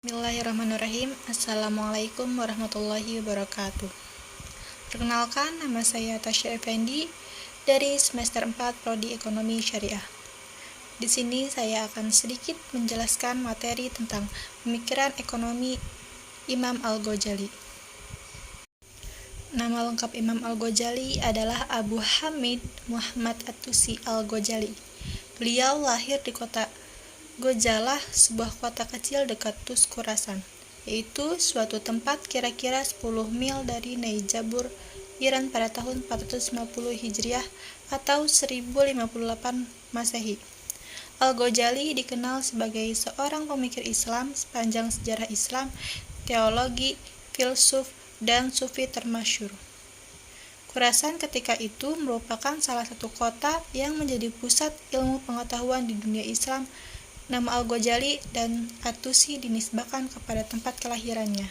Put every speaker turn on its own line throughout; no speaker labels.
Bismillahirrahmanirrahim. Assalamualaikum warahmatullahi wabarakatuh. Perkenalkan, nama saya Tasya Effendi dari semester 4 Prodi Ekonomi Syariah. Di sini saya akan sedikit menjelaskan materi tentang pemikiran ekonomi Imam Al-Ghazali. Nama lengkap Imam Al-Ghazali adalah Abu Hamid Muhammad At-Tusi Al-Ghazali. Beliau lahir di kota Ghazalah, sebuah kota kecil dekat Tus Khurasan, yaitu suatu tempat kira-kira 10 mil dari Naijabur, Iran pada tahun 450 Hijriah atau 1058 Masehi. Al-Ghazali dikenal sebagai seorang pemikir Islam sepanjang sejarah Islam, teologi, filsuf, dan sufi termasyhur. Khurasan ketika itu merupakan salah satu kota yang menjadi pusat ilmu pengetahuan di dunia Islam. Nama Al-Ghazali dan At-Tusi dinisbahkan kepada tempat kelahirannya.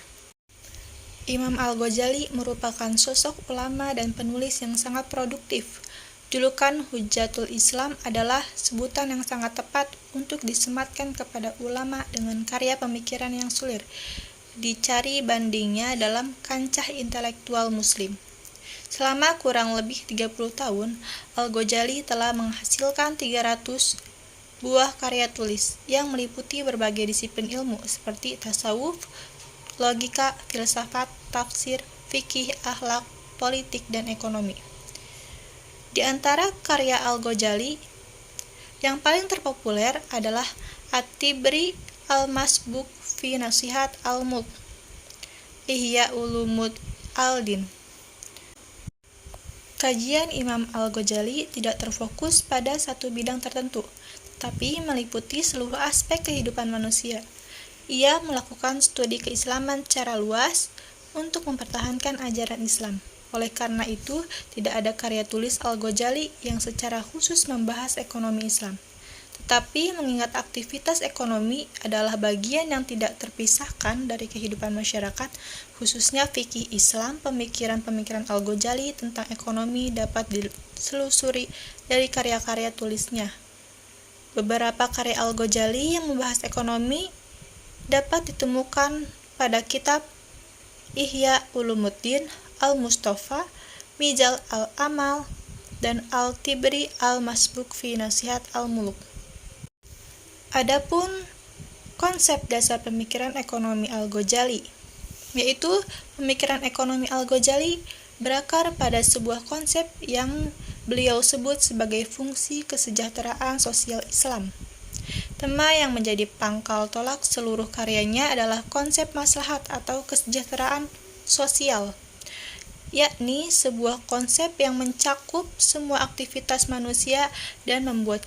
Imam Al-Ghazali merupakan sosok ulama dan penulis yang sangat produktif. Julukan Hujjatul Islam adalah sebutan yang sangat tepat untuk disematkan kepada ulama dengan karya pemikiran yang sulit dicari bandingnya dalam kancah intelektual muslim. Selama kurang lebih 30 tahun, Al-Ghazali telah menghasilkan 300 buah karya tulis yang meliputi berbagai disiplin ilmu seperti tasawuf, logika, filsafat, tafsir, fikih, akhlak, politik, dan ekonomi. Di antara karya Al-Ghazali yang paling terpopuler adalah At-Tibri Al-Masbuk fi Nasihat Al-Mulk, Ihya Ulumud Al-Din. Kajian Imam Al-Ghazali tidak terfokus pada satu bidang tertentu, tapi meliputi seluruh aspek kehidupan manusia. Ia melakukan studi keislaman secara luas untuk mempertahankan ajaran Islam. Oleh karena itu, tidak ada karya tulis Al-Ghazali yang secara khusus membahas ekonomi Islam. Tetapi mengingat aktivitas ekonomi adalah bagian yang tidak terpisahkan dari kehidupan masyarakat, khususnya fikih Islam, pemikiran-pemikiran Al-Ghazali tentang ekonomi dapat diselusuri dari karya-karya tulisnya. Beberapa karya Al-Ghazali yang membahas ekonomi dapat ditemukan pada kitab Ihya Ulumuddin Al-Mustafa, Mizal Al-Amal, dan Al-Tibri Al-Masbuk fi Nasihat Al-Muluk. Adapun konsep dasar pemikiran ekonomi Al-Ghazali, yaitu pemikiran ekonomi Al-Ghazali berakar pada sebuah konsep yang beliau sebut sebagai fungsi kesejahteraan sosial Islam. Tema yang menjadi pangkal tolak seluruh karyanya adalah konsep maslahat atau kesejahteraan sosial, yakni sebuah konsep yang mencakup semua aktivitas manusia dan membuat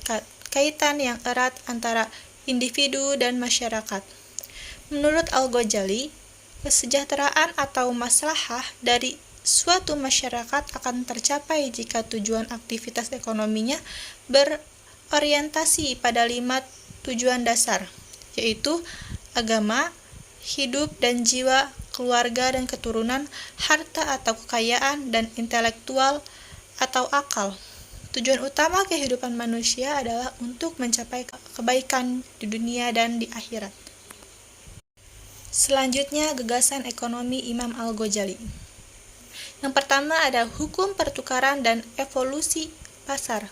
kaitan yang erat antara individu dan masyarakat. Menurut Al-Ghazali, kesejahteraan atau maslahah dari suatu masyarakat akan tercapai jika tujuan aktivitas ekonominya berorientasi pada 5 tujuan dasar, yaitu agama, hidup dan jiwa, keluarga dan keturunan, harta atau kekayaan, dan intelektual atau akal. Tujuan utama kehidupan manusia adalah untuk mencapai kebaikan di dunia dan di akhirat. Selanjutnya, gagasan ekonomi Imam Al-Ghazali. Yang pertama ada hukum pertukaran dan evolusi pasar.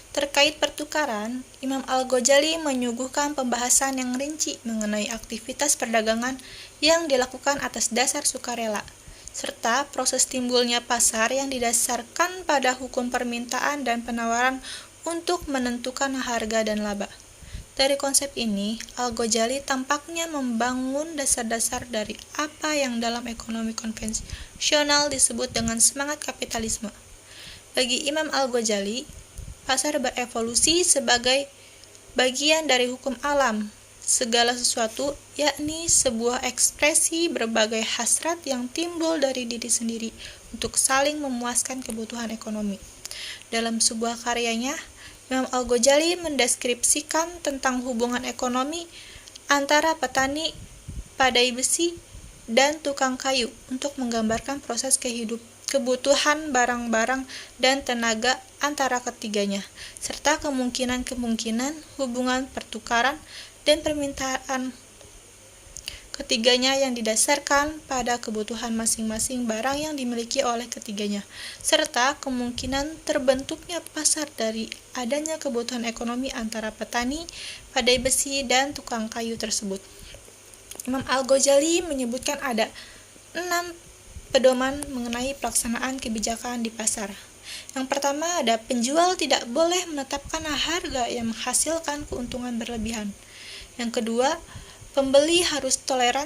Terkait pertukaran, Imam Al-Ghazali menyuguhkan pembahasan yang rinci mengenai aktivitas perdagangan yang dilakukan atas dasar sukarela, serta proses timbulnya pasar yang didasarkan pada hukum permintaan dan penawaran untuk menentukan harga dan laba. Dari konsep ini, Al-Ghazali tampaknya membangun dasar-dasar dari apa yang dalam ekonomi konvensional disebut dengan semangat kapitalisme. Bagi Imam Al-Ghazali, pasar berevolusi sebagai bagian dari hukum alam segala sesuatu, yakni sebuah ekspresi berbagai hasrat yang timbul dari diri sendiri untuk saling memuaskan kebutuhan ekonomi. Dalam sebuah karyanya, Imam Al-Ghazali mendeskripsikan tentang hubungan ekonomi antara petani, padai besi, dan tukang kayu untuk menggambarkan proses kebutuhan barang-barang dan tenaga antara ketiganya, serta kemungkinan-kemungkinan hubungan pertukaran dan permintaan ketiganya yang didasarkan pada kebutuhan masing-masing barang yang dimiliki oleh ketiganya, serta kemungkinan terbentuknya pasar dari adanya kebutuhan ekonomi antara petani, pandai besi, dan tukang kayu tersebut. Imam Al-Ghazali menyebutkan ada 6 pedoman mengenai pelaksanaan kebijakan di pasar. Yang pertama, ada penjual tidak boleh menetapkan harga yang menghasilkan keuntungan berlebihan. Yang kedua, pembeli harus toleran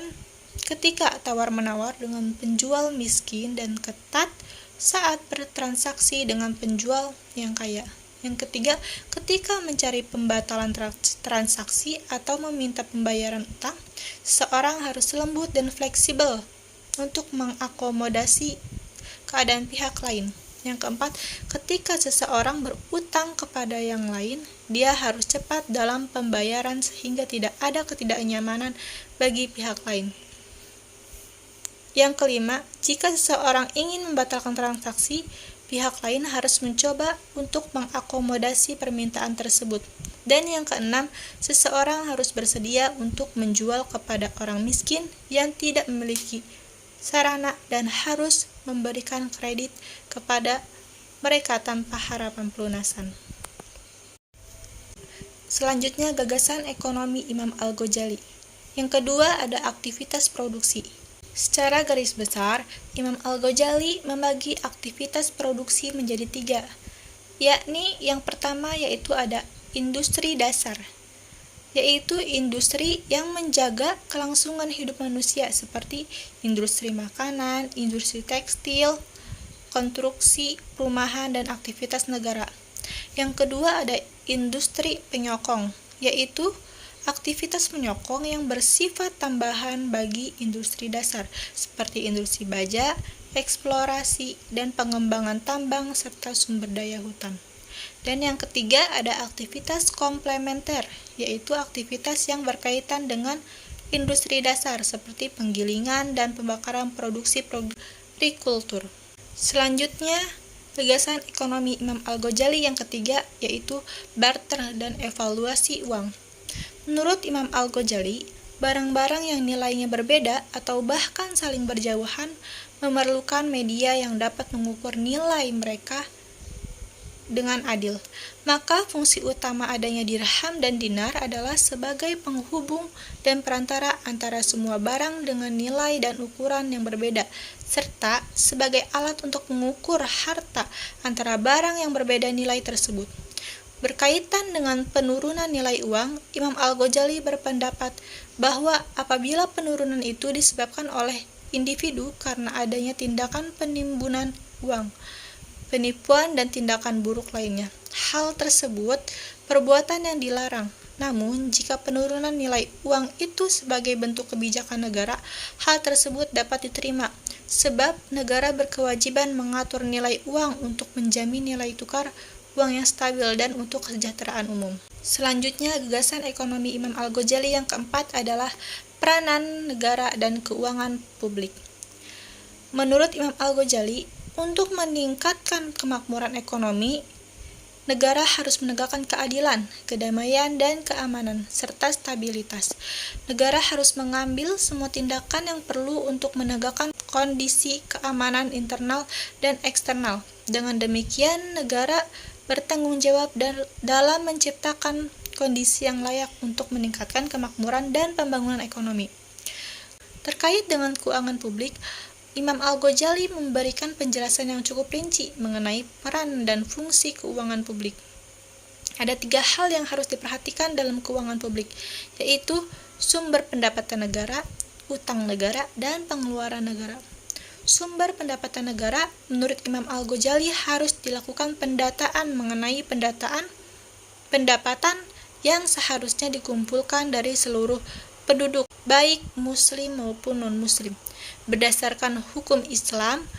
ketika tawar-menawar dengan penjual miskin dan ketat saat bertransaksi dengan penjual yang kaya. Yang ketiga, ketika mencari pembatalan transaksi atau meminta pembayaran utang, seseorang harus lembut dan fleksibel untuk mengakomodasi keadaan pihak lain. Yang keempat, ketika seseorang berutang kepada yang lain, dia harus cepat dalam pembayaran sehingga tidak ada ketidaknyamanan bagi pihak lain. Yang kelima, jika seseorang ingin membatalkan transaksi, pihak lain harus mencoba untuk mengakomodasi permintaan tersebut. Dan yang keenam, seseorang harus bersedia untuk menjual kepada orang miskin yang tidak memiliki sarana dan harus memberikan kredit kepada mereka tanpa harapan pelunasan. Selanjutnya, gagasan ekonomi Imam Al-Ghazali. Yang kedua, ada aktivitas produksi. Secara garis besar, Imam Al-Ghazali membagi aktivitas produksi menjadi 3, yakni yang pertama yaitu ada industri dasar, yaitu industri yang menjaga kelangsungan hidup manusia seperti industri makanan, industri tekstil, konstruksi, perumahan, dan aktivitas negara. Yang kedua ada industri penyokong, yaitu aktivitas penyokong yang bersifat tambahan bagi industri dasar, seperti industri baja, eksplorasi, dan pengembangan tambang serta sumber daya hutan. Dan yang ketiga ada aktivitas komplementer, yaitu aktivitas yang berkaitan dengan industri dasar, seperti penggilingan dan pembakaran produksi agrikultur. Selanjutnya, gagasan ekonomi Imam Al-Ghazali yang ketiga, yaitu barter dan evaluasi uang. Menurut Imam Al-Ghazali, barang-barang yang nilainya berbeda atau bahkan saling berjauhan memerlukan media yang dapat mengukur nilai mereka dengan adil. Maka fungsi utama adanya dirham dan dinar adalah sebagai penghubung dan perantara antara semua barang dengan nilai dan ukuran yang berbeda, serta sebagai alat untuk mengukur harta antara barang yang berbeda nilai tersebut. Berkaitan dengan penurunan nilai uang, Imam Al-Ghazali berpendapat bahwa apabila penurunan itu disebabkan oleh individu karena adanya tindakan penimbunan uang, penipuan, dan tindakan buruk lainnya, hal tersebut perbuatan yang dilarang. Namun, jika penurunan nilai uang itu sebagai bentuk kebijakan negara, hal tersebut dapat diterima, sebab negara berkewajiban mengatur nilai uang untuk menjamin nilai tukar uang yang stabil dan untuk kesejahteraan umum. Selanjutnya, gagasan ekonomi Imam Al-Ghazali yang keempat adalah peranan negara dan keuangan publik. Menurut Imam Al-Ghazali, untuk meningkatkan kemakmuran ekonomi, negara harus menegakkan keadilan, kedamaian, dan keamanan, serta stabilitas. Negara harus mengambil semua tindakan yang perlu untuk menegakkan kondisi keamanan internal dan eksternal. Dengan demikian, negara bertanggung jawab dalam menciptakan kondisi yang layak untuk meningkatkan kemakmuran dan pembangunan ekonomi. Terkait dengan keuangan publik, Imam Al-Ghazali memberikan penjelasan yang cukup rinci mengenai peran dan fungsi keuangan publik. Ada 3 hal yang harus diperhatikan dalam keuangan publik, yaitu sumber pendapatan negara, utang negara, dan pengeluaran negara. Sumber pendapatan negara, menurut Imam Al-Ghazali harus dilakukan pendataan mengenai pendapatan yang seharusnya dikumpulkan dari seluruh penduduk, baik muslim maupun non-muslim. Berdasarkan hukum Islam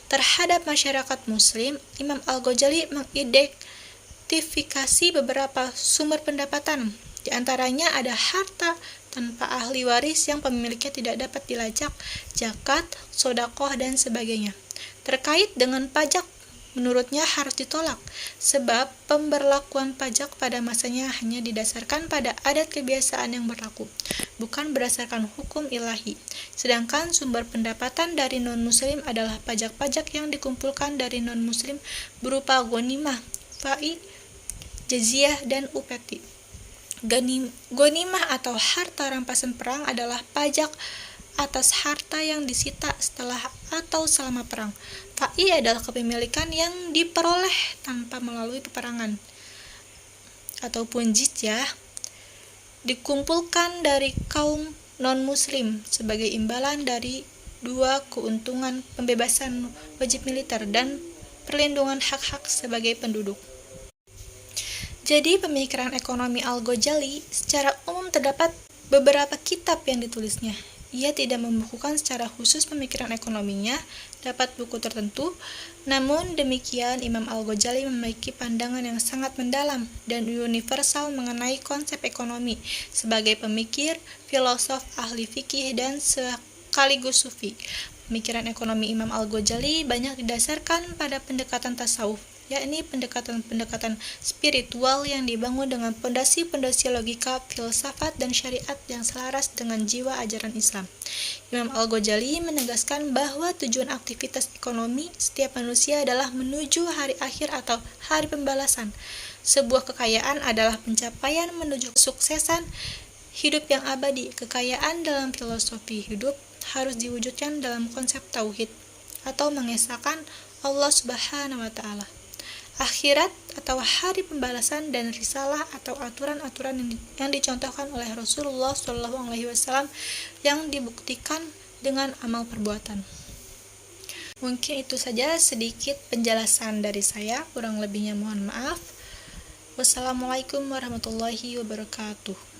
terhadap masyarakat muslim, Imam Al-Ghazali mengidentifikasi beberapa sumber pendapatan. Di antaranya ada harta tanpa ahli waris yang pemiliknya tidak dapat dilacak, zakat, sedekah, dan sebagainya. Terkait dengan pajak menurutnya harus ditolak, sebab pemberlakuan pajak pada masanya hanya didasarkan pada adat kebiasaan yang berlaku, bukan berdasarkan hukum ilahi. Sedangkan sumber pendapatan dari non-muslim adalah pajak-pajak yang dikumpulkan dari non-muslim berupa ghanimah, fai, jazyah, dan upeti. Ghanimah atau harta rampasan perang adalah pajak atas harta yang disita setelah atau selama perang. Fai adalah kepemilikan yang diperoleh tanpa melalui peperangan ataupun jizyah, dikumpulkan dari kaum non-muslim sebagai imbalan dari dua keuntungan pembebasan wajib militer dan perlindungan hak-hak sebagai penduduk. Jadi pemikiran ekonomi Al-Ghazali secara umum terdapat beberapa kitab yang ditulisnya. Ia tidak membukukan secara khusus pemikiran ekonominya dapat buku tertentu, namun demikian Imam Al-Ghazali memiliki pandangan yang sangat mendalam dan universal mengenai konsep ekonomi sebagai pemikir, filosof, ahli fikih, dan sekaligus sufi. Pemikiran ekonomi Imam Al-Ghazali banyak didasarkan pada pendekatan tasawuf, yakni pendekatan spiritual yang dibangun dengan pondasi-pondasi logika, filsafat, dan syariat yang selaras dengan jiwa ajaran Islam. Imam Al-Ghazali menegaskan bahwa tujuan aktivitas ekonomi setiap manusia adalah menuju hari akhir atau hari pembalasan. Sebuah kekayaan adalah pencapaian menuju kesuksesan hidup yang abadi. Kekayaan dalam filosofi hidup harus diwujudkan dalam konsep tauhid atau mengesahkan Allah Subhanahu wa Ta'ala, akhirat atau hari pembalasan, dan risalah atau aturan-aturan yang dicontohkan oleh Rasulullah SAW yang dibuktikan dengan amal perbuatan. Mungkin itu saja sedikit penjelasan dari saya, kurang lebihnya mohon maaf. Wassalamualaikum warahmatullahi wabarakatuh.